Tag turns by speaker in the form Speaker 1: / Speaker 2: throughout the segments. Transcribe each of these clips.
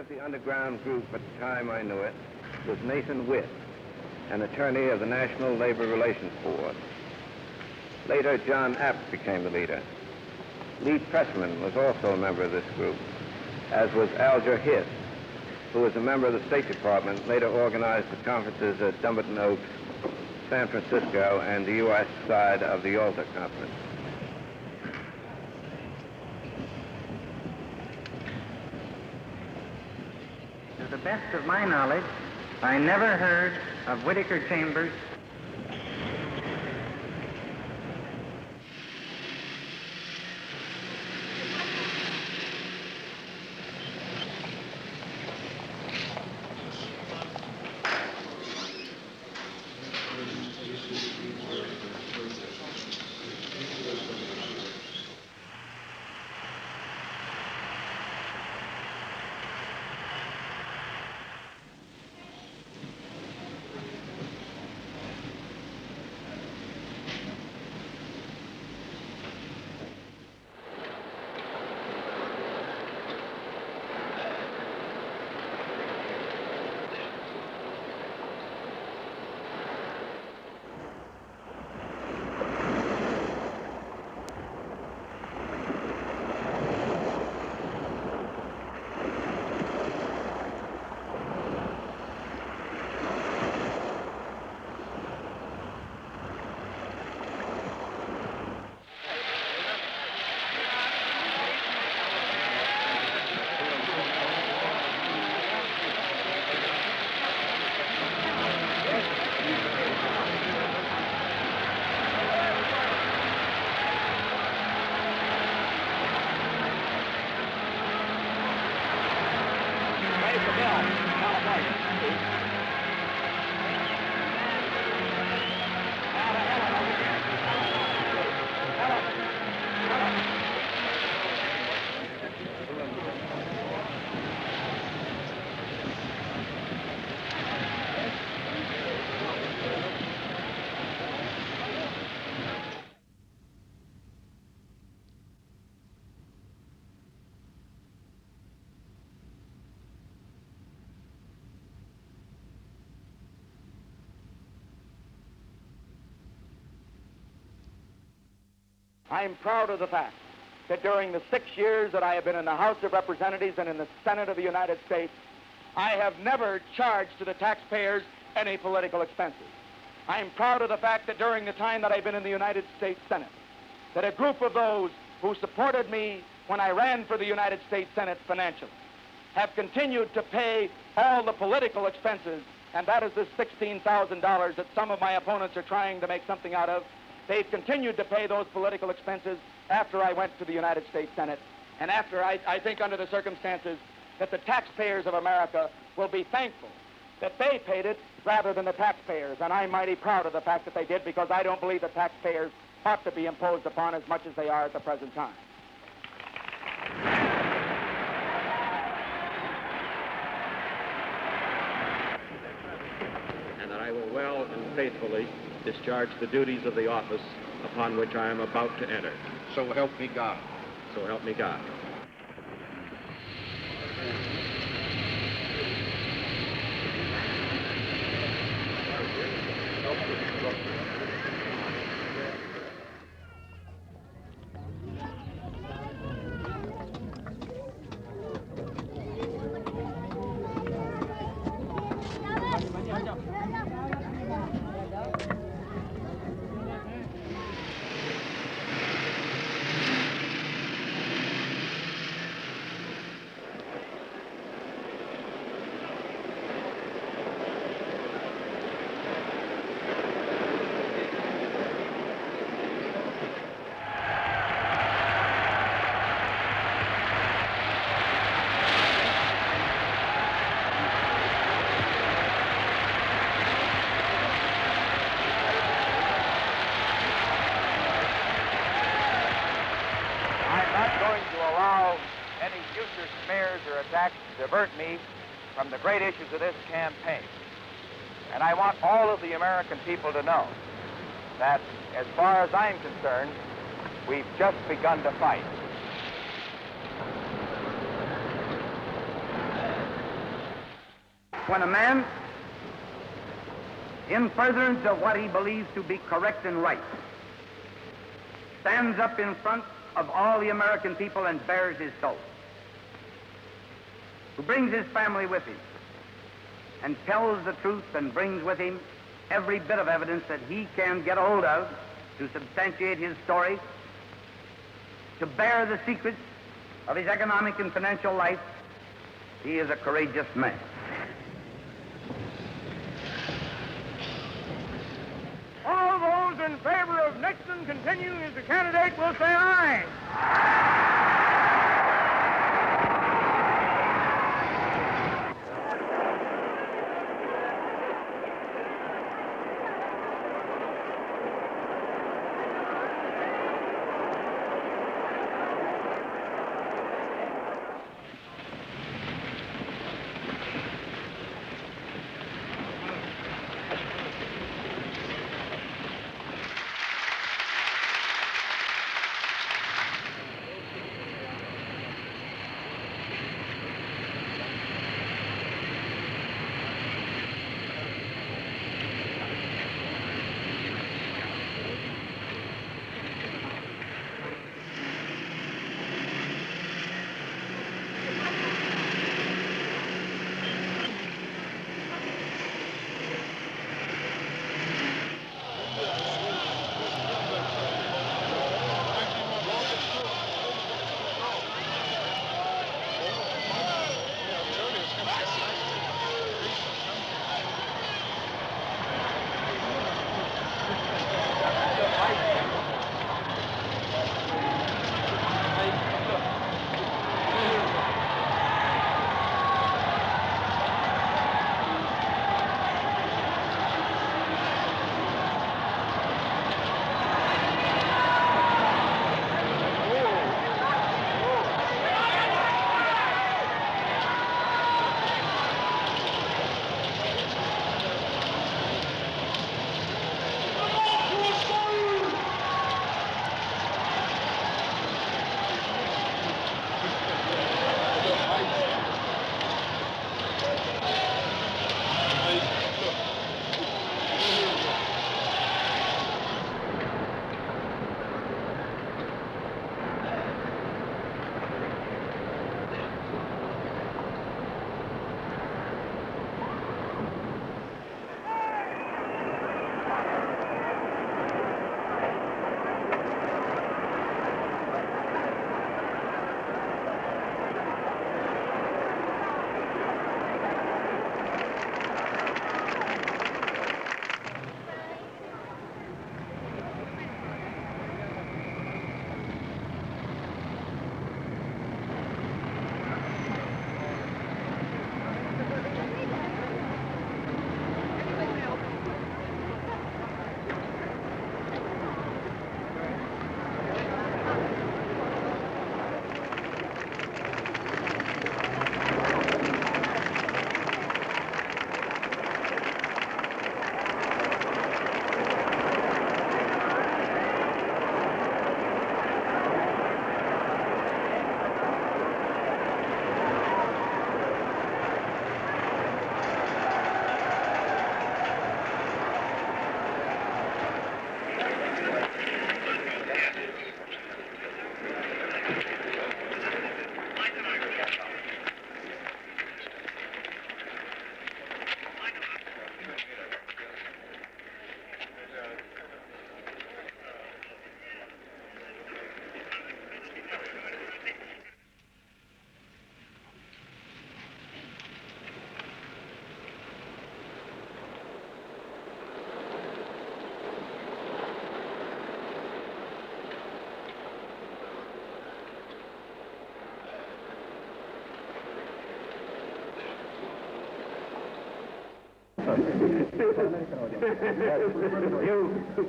Speaker 1: of the underground group at the time I knew it was Nathan Witt, an attorney of the National Labor Relations Board. Later, John Abt became the leader. Lee Pressman was also a member of this group, as was Alger Hiss, who was a member of the State Department, later organized the conferences at Dumbarton Oaks, San Francisco, and the U.S. side of the Yalta Conference.
Speaker 2: To the best of my knowledge, I never heard of Whittaker Chambers.
Speaker 3: I'm proud of the fact that during the 6 years that I have been in the House of Representatives and in the Senate of the United States, I have never charged to the taxpayers any political expenses. I am proud of the fact that during the time that I've been in the United States Senate, that a group of those who supported me when I ran for the United States Senate financially have continued to pay all the political expenses, and that is the $16,000 that some of my opponents are trying to make something out of. They've continued to pay those political expenses after I went to the United States Senate, and after I think under the circumstances that the taxpayers of America will be thankful that they paid it rather than the taxpayers. And I'm mighty proud of the fact that they did, because I don't believe the taxpayers ought to be imposed upon as much as they are at the present time.
Speaker 4: And that I will well and faithfully discharge the duties of the office upon which I am about to enter.
Speaker 5: So help me God.
Speaker 4: So help me God.
Speaker 6: Divert me from the great issues of this campaign. And I want all of the American people to know that, as far as I'm concerned, we've just begun to fight.
Speaker 2: When a man, in furtherance of what he believes to be correct and right, stands up in front of all the American people and bares his soul, who brings his family with him and tells the truth and brings with him every bit of evidence that he can get a hold of to substantiate his story, to bear the secrets of his economic and financial life, he is a courageous man.
Speaker 3: All those in favor of Nixon continuing as the candidate will say aye.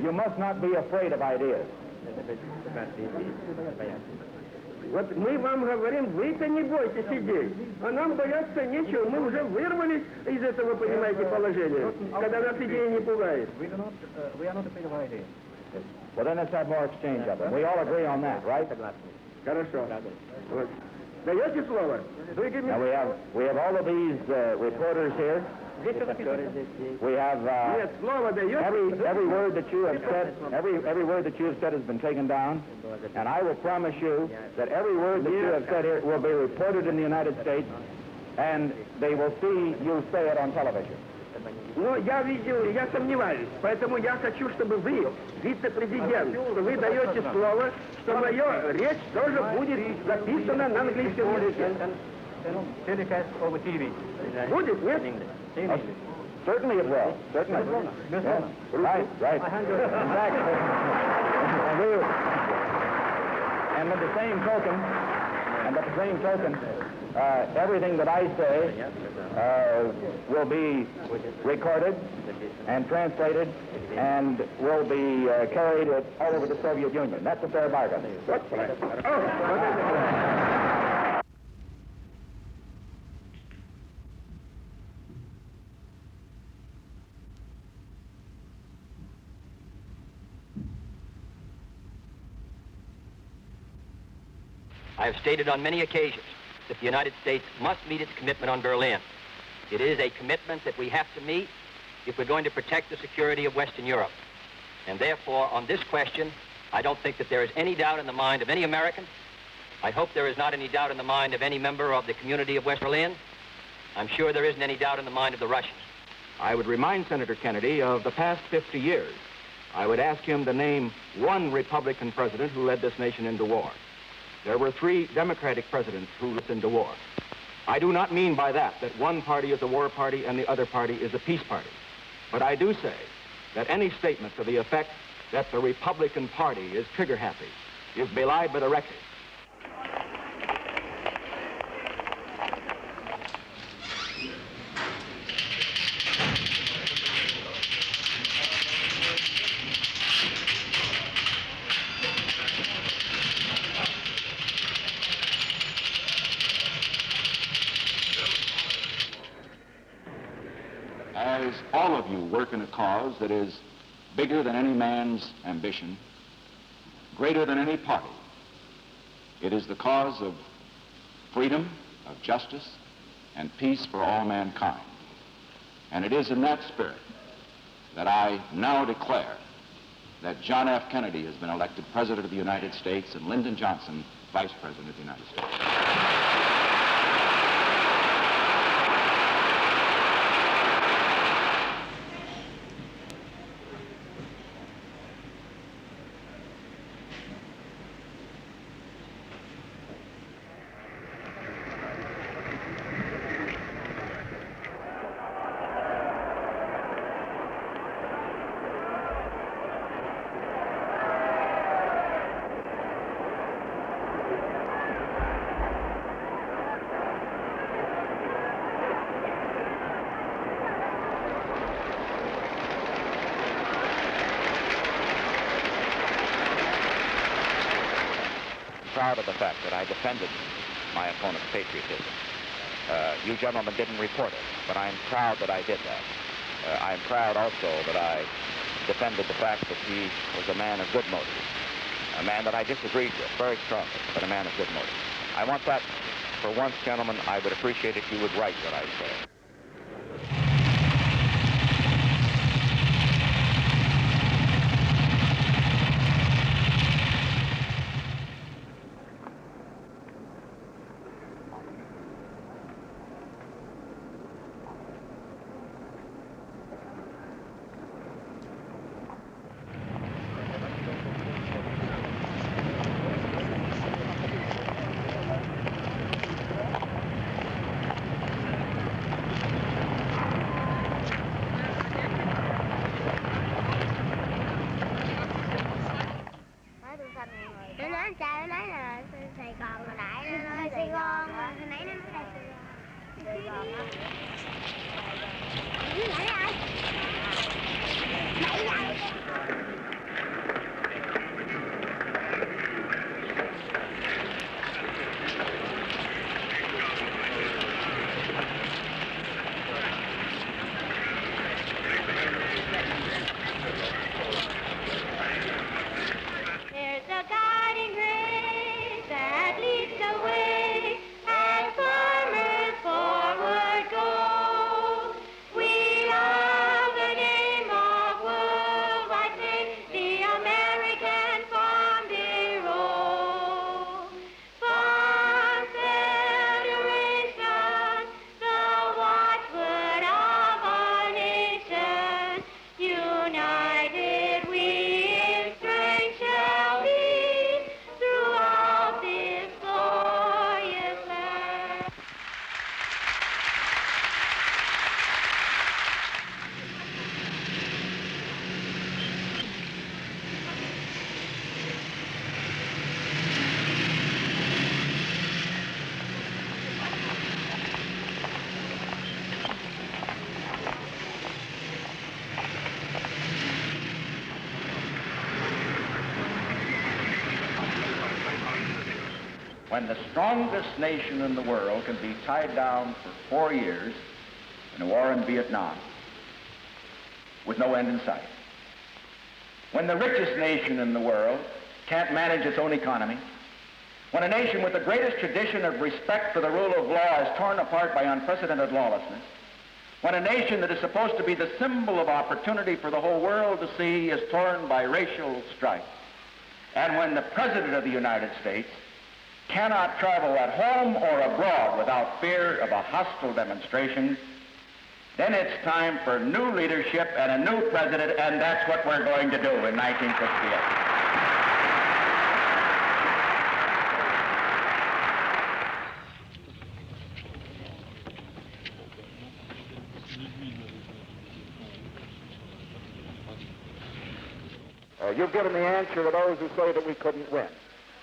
Speaker 6: You must not be afraid of ideas.
Speaker 5: Вот мы вам говорим, вы-то не бойтесь идей, а нам бояться нечего, мы уже вырвались из этого, понимаете, положения, когда нас идея не пугает.
Speaker 6: Well, then let's have more exchange of them. We all agree on that, right?
Speaker 5: Хорошо. Вот. Даете слово?
Speaker 7: Now we have all of these reporters here. We have
Speaker 5: Нет, слово даете?
Speaker 7: every word that you have said. Every word that you have said has been taken down, and I will promise you that every word that you have said here will be reported in the United States, and they will see you say it on television.
Speaker 5: Но я видел, я сомневаюсь, поэтому я хочу, чтобы вы, вице-президент, что вы даете слово, что моя речь тоже будет записана на английском языке. Будет, нет?
Speaker 7: Certainly it will. Certainly. Yes. Right. Exactly. And at the same token, everything that I say will be recorded and translated and will be carried all over the Soviet Union. That's a fair bargain.
Speaker 8: I have stated on many occasions that the United States must meet its commitment on Berlin. It is a commitment that we have to meet if we're going to protect the security of Western Europe. And therefore, on this question, I don't think that there is any doubt in the mind of any American. I hope there is not any doubt in the mind of any member of the community of West Berlin. I'm sure there isn't any doubt in the mind of the Russians.
Speaker 4: I would remind Senator Kennedy of the past 50 years. I would ask him to name one Republican president who led this nation into war. There were 3 Democratic presidents who led us into war. I do not mean by that one party is a war party and the other party is a peace party. But I do say that any statement to the effect that the Republican Party is trigger-happy is belied by the record.
Speaker 9: As all of you work in a cause that is bigger than any man's ambition, greater than any party, it is the cause of freedom, of justice, and peace for all mankind. And it is in that spirit that I now declare that John F. Kennedy has been elected President of the United States and Lyndon Johnson Vice President of the United States.
Speaker 6: Proud of the fact that I defended my opponent's patriotism. You gentlemen didn't report it, but I'm proud that I did that. I'm proud also that I defended the fact that he was a man of good motives, a man that I disagreed with very strongly, but a man of good motives. I want that, for once, gentlemen, I would appreciate if you would write what I say.
Speaker 7: when the strongest nation in the world can be tied down for 4 years in a war in Vietnam with no end in sight. When the richest nation in the world can't manage its own economy. When a nation with the greatest tradition of respect for the rule of law is torn apart by unprecedented lawlessness. When a nation that is supposed to be the symbol of opportunity for the whole world to see is torn by racial strife. And when the President of the United States cannot travel at home or abroad without fear of a hostile demonstration, then it's time for new leadership and a new president, and that's what we're going to do in 1968.
Speaker 10: You've given the answer to those who say that we couldn't win.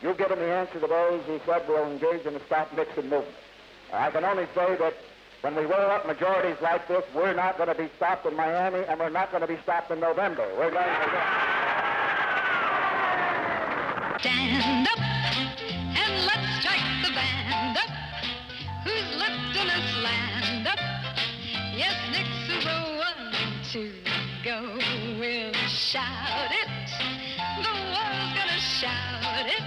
Speaker 10: You've given the answer to those who said we'll engage in the Stop Nixon movement. I can only say that when we roll up majorities like this, we're not going to be stopped in Miami, and we're not going to be stopped in November. We're going to win.
Speaker 11: Stand up and let's strike the band up. Who's left in this land up? Yes, Nixon's a 1, 2, go. We'll shout it. The world's gonna shout it.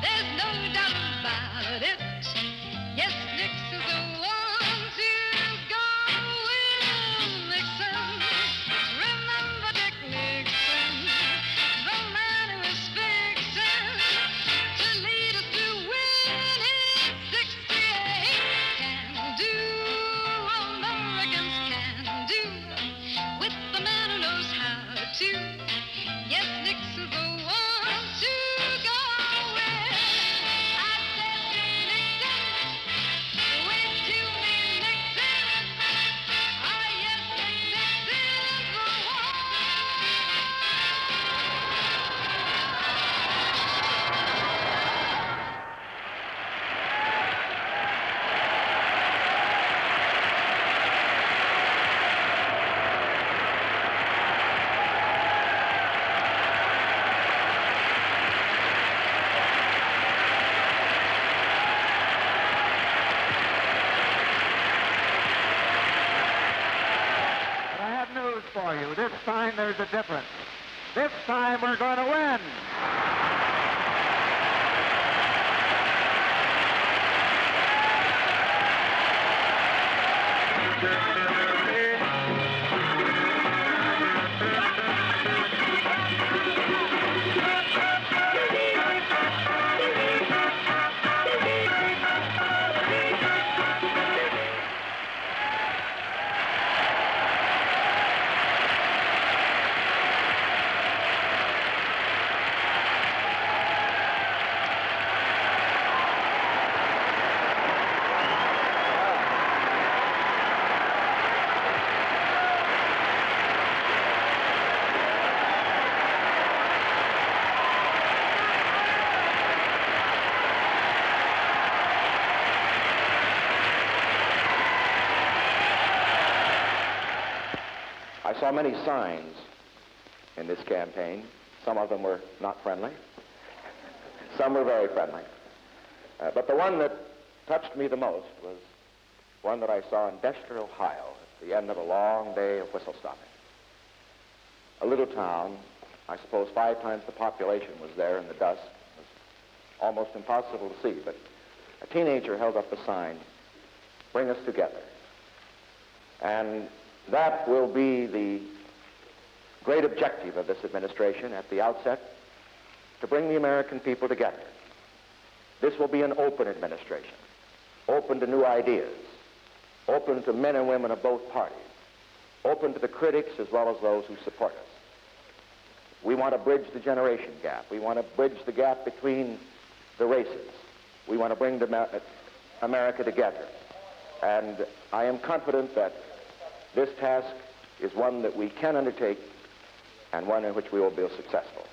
Speaker 11: There's no doubt about it. Yes, Nixon's a 1, 2, go. Will Nixon. Remember Dick Nixon, the man who was fixing to lead us to winning 68. Can do, Americans can do, with the man who knows how to. Yes, Nixon's the 1 to go with. I said Nixon, wait till me Nixon. Ah, yes, Nixon's the 1.
Speaker 10: I have news for you. This time there's a difference. This time we're going to win.
Speaker 1: I saw many signs in this campaign. Some of them were not friendly. Some were very friendly. But the one that touched me the most was one that I saw in Dexter, Ohio, at the end of a long day of whistle stopping. A little town, I suppose 5 times the population was there in the dusk. It was almost impossible to see, but a teenager held up a sign, "Bring us together." And that will be the great objective of this administration at the outset, to bring the American people together. This will be an open administration, open to new ideas, open to men and women of both parties, open to the critics as well as those who support us. We want to bridge the generation gap. We want to bridge the gap between the races. We want to bring America together. And I am confident that this task is one that we can undertake and one in which we will be successful.